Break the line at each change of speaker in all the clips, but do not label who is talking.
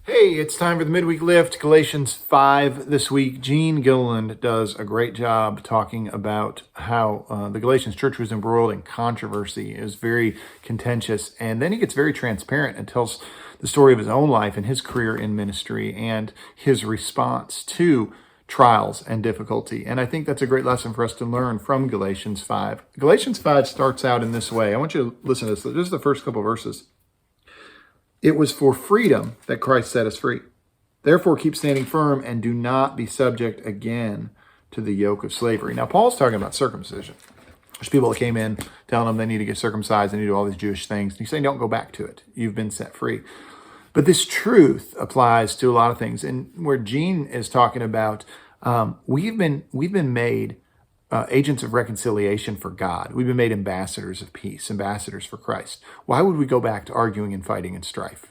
Hey, it's time for the Midweek Lift, Galatians 5 this week. Gene Gilliland does a great job talking about how the Galatians church was embroiled in controversy. It was very contentious, and then he gets very transparent and tells the story of his own life and his career in ministry and his response to trials and difficulty. And I think that's a great lesson for us to learn from Galatians 5. Galatians 5 starts out in this way. I want you to listen to this. This is the first couple verses. It was for freedom that Christ set us free. Therefore, keep standing firm and do not be subject again to the yoke of slavery. Now, Paul's talking about circumcision. There's people that came in telling them they need to get circumcised, they need to do all these Jewish things. He's saying, don't go back to it. You've been set free. But this truth applies to a lot of things. And where Gene is talking about, we've been made agents of reconciliation for God. We've been made ambassadors of peace, ambassadors for Christ. Why would we go back to arguing and fighting and strife?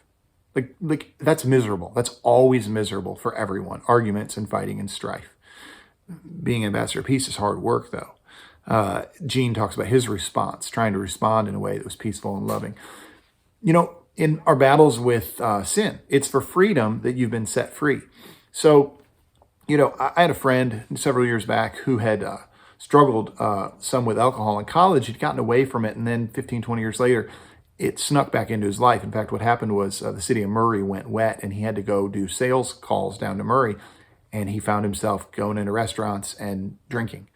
Like that's miserable. That's always miserable for everyone. Arguments and fighting and strife. Being ambassador of peace is hard work, though. Gene talks about his response, trying to respond in a way that was peaceful and loving. You know, in our battles with sin, it's for freedom that you've been set free. So, you know, I had a friend several years back who had struggled some with alcohol in college. He'd gotten away from it, and then 15, 20 years later, it snuck back into his life. In fact, what happened was the city of Murray went wet, and he had to go do sales calls down to Murray, and he found himself going into restaurants and drinking.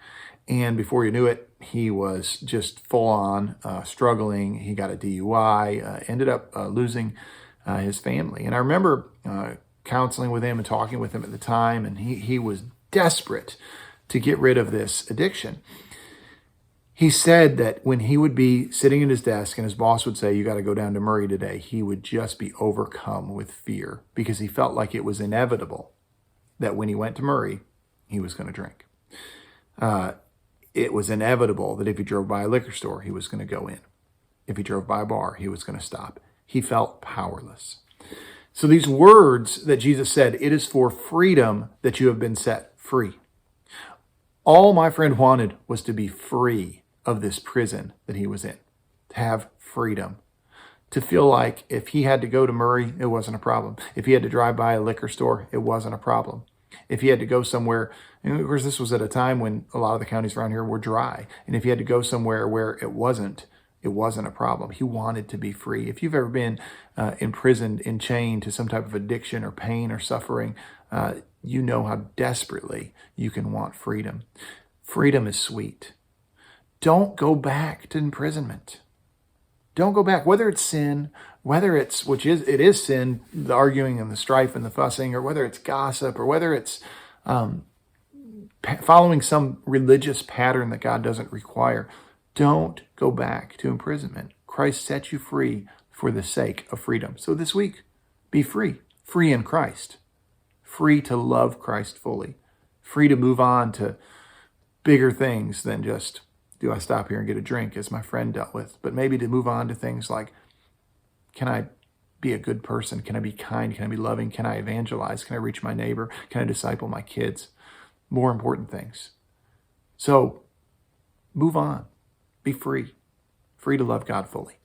And before you knew it, he was just full on struggling. He got a DUI, ended up losing his family. And I remember counseling with him and talking with him at the time, and he was desperate to get rid of this addiction. He said that when he would be sitting at his desk and his boss would say, you got to go down to Murray today, he would just be overcome with fear because he felt like it was inevitable that when he went to Murray, he was going to drink. It was inevitable that if he drove by a liquor store, he was going to go in. If he drove by a bar, he was going to stop. He felt powerless. So these words that Jesus said, it is for freedom that you have been set free. All my friend wanted was to be free of this prison that he was in, to have freedom, to feel like if he had to go to Murray, it wasn't a problem. If he had to drive by a liquor store, it wasn't a problem. If he had to go somewhere, and of course this was at a time when a lot of the counties around here were dry, and if he had to go somewhere where it wasn't a problem. He wanted to be free. If you've ever been imprisoned, enchained to some type of addiction or pain or suffering, you know how desperately you can want freedom. Freedom is sweet. Don't go back to imprisonment. Don't go back, whether it's sin, whether it's, it is sin, the arguing and the strife and the fussing, or whether it's gossip, or whether it's following some religious pattern that God doesn't require. Don't go back to imprisonment. Christ set you free for the sake of freedom. So this week, be free. Free in Christ. Free to love Christ fully. Free to move on to bigger things than just, do I stop here and get a drink, as my friend dealt with? But maybe to move on to things like, can I be a good person? Can I be kind? Can I be loving? Can I evangelize? Can I reach my neighbor? Can I disciple my kids? More important things. So move on. Be free. Free to love God fully.